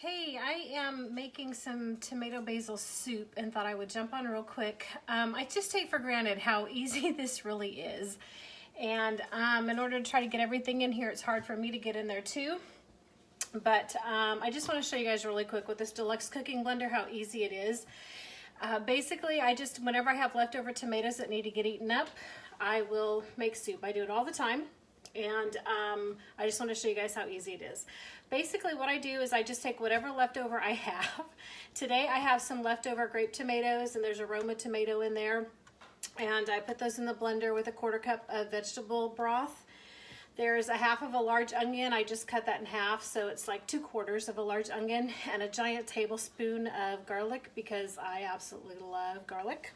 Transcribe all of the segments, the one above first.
Hey, I am making some tomato basil soup and thought I would jump on real quick. I just take for granted how easy this really is. And in order to try to get everything in here, it's hard for me to get in there too. But I just want to show you guys really quick with this Deluxe Cooking Blender how easy it is. Basically, whenever I have leftover tomatoes that need to get eaten up, I will make soup. I do it all the time. And I just want to show you guys how easy it is. Basically what I do is I just take whatever leftover I have. Today I have some leftover grape tomatoes and there's a Roma tomato in there. And I put those in the blender with a 1/4 cup of vegetable broth. There's a 1/2 of a large onion. I just cut that in half, so it's like 2/4 of a large onion and a giant tablespoon of garlic because I absolutely love garlic.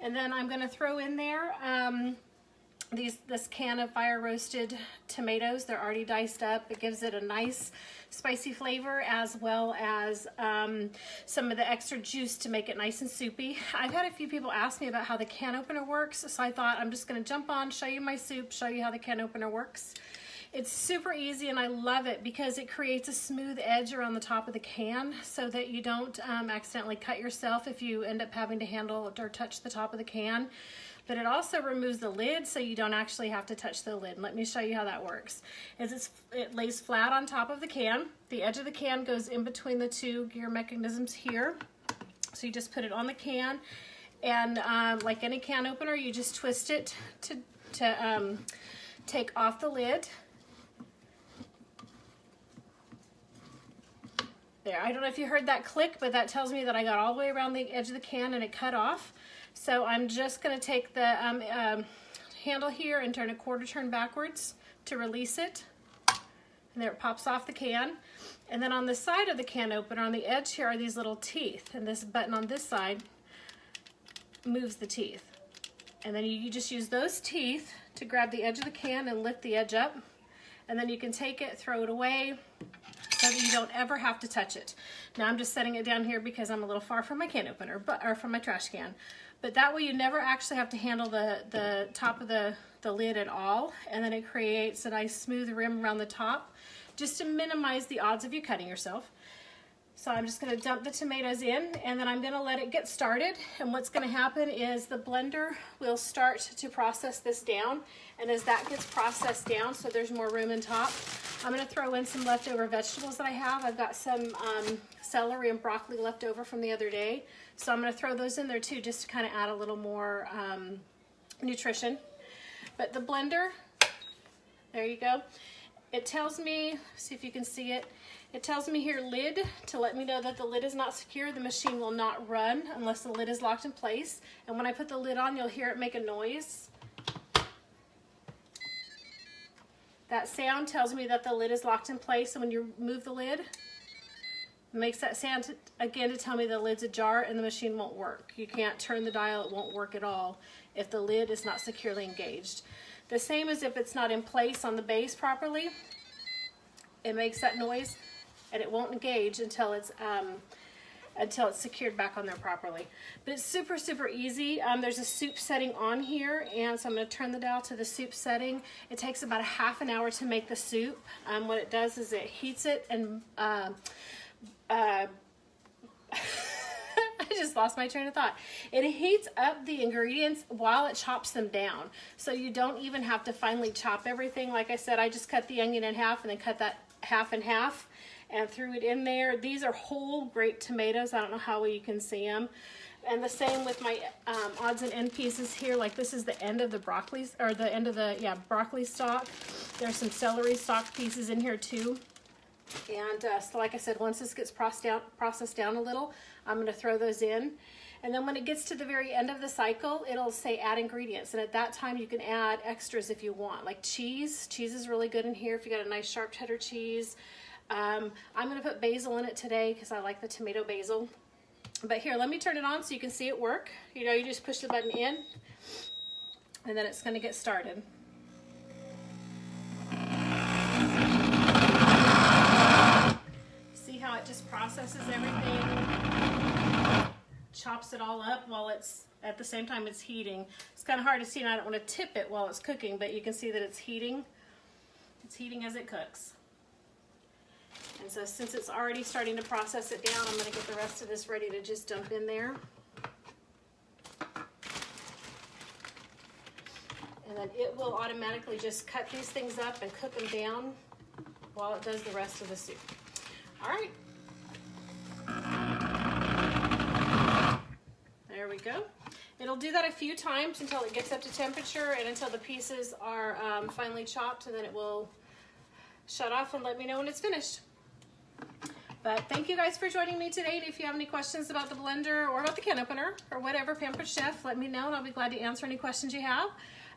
And then I'm going to throw in there this can of fire roasted tomatoes. They're already diced up. It gives it a nice spicy flavor as well as some of the extra juice to make it nice and soupy. I've had a few people ask me about how the can opener works, so I thought I'm just going to jump on, show you my soup, show you how the can opener works. It's super easy and I love it because it creates a smooth edge around the top of the can so that you don't accidentally cut yourself if you end up having to handle or touch the top of the can. But it also removes the lid so you don't actually have to touch the lid. Let me show you how that works. It lays flat on top of the can. The edge of the can goes in between the two gear mechanisms here. So you just put it on the can and like any can opener, you just twist it to take off the lid. There, I don't know if you heard that click, but that tells me that I got all the way around the edge of the can and it cut off. So I'm just going to take the handle here and turn a 1/4 turn backwards to release it. And there it pops off the can. And then on the side of the can opener, on the edge here are these little teeth. And this button on this side moves the teeth. And then you just use those teeth to grab the edge of the can and lift the edge up. And then you can take it, throw it away, so that you don't ever have to touch it. Now I'm just setting it down here because I'm a little far from my can opener, or from my trash can. But that way you never actually have to handle the top of the lid at all. And then it creates a nice smooth rim around the top just to minimize the odds of you cutting yourself. So I'm just going to dump the tomatoes in and then I'm going to let it get started. And what's going to happen is the blender will start to process this down. And as that gets processed down, so there's more room in top, I'm going to throw in some leftover vegetables that I have. I've got some celery and broccoli left over from the other day. So I'm going to throw those in there too, just to kind of add a little more nutrition. But the blender, there you go. It tells me, see if you can see it, it tells me here lid to let me know that the lid is not secure. The machine will not run unless the lid is locked in place. And when I put the lid on, you'll hear it make a noise. That sound tells me that the lid is locked in place, and when you move the lid, it makes that sound again to tell me the lid's ajar and the machine won't work. You can't turn the dial, it won't work at all if the lid is not securely engaged. The same as if it's not in place on the base properly. It makes that noise and it won't engage until it's secured back on there properly. But it's super, super easy. There's a soup setting on here, and so I'm going to turn the dial to the soup setting. It takes about a 1/2 hour to make the soup. What it does is it heats it and I just lost my train of thought. It heats up the ingredients while it chops them down. So you don't even have to finely chop everything. Like I said, I just cut the onion in half and then cut that half in half and threw it in there. These are whole grape tomatoes. I don't know how well you can see them. And the same with my odds and end pieces here. Like this is the end of the broccoli, or the end of the broccoli stalk. There's some celery stalk pieces in here too. And so like I said, once this gets processed down a little, I'm going to throw those in. And then when it gets to the very end of the cycle, it'll say add ingredients. And at that time, you can add extras if you want, like cheese. Cheese is really good in here if you got a nice sharp cheddar cheese. I'm going to put basil in it today because I like the tomato basil. But here, let me turn it on so you can see it work. You know, you just push the button in and then it's going to get started. See how it just processes everything, chops it all up while it's at the same time it's heating. It's kind of hard to see and I don't want to tip it while it's cooking, but you can see that it's heating. It's heating as it cooks. And so since it's already starting to process it down, I'm going to get the rest of this ready to just dump in there. And then it will automatically just cut these things up and cook them down while it does the rest of the soup. All right. There we go. It'll do that a few times until it gets up to temperature and until the pieces are finely chopped, and then it will shut off and let me know when it's finished. But thank you guys for joining me today. If you have any questions about the blender or about the can opener or whatever, Pampered Chef, let me know and I'll be glad to answer any questions you have.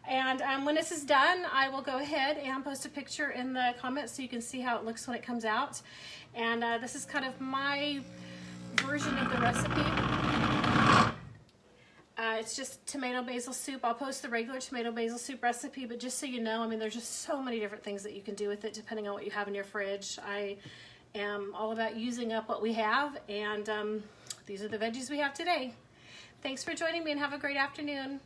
And when this is done, I will go ahead and post a picture in the comments so you can see how it looks when it comes out. And this is kind of my version of the recipe. It's just tomato basil soup. I'll post the regular tomato basil soup recipe, but just so you know, I mean, there's just so many different things that you can do with it depending on what you have in your fridge. I am all about using up what we have, and these are the veggies we have today. Thanks for joining me and have a great afternoon.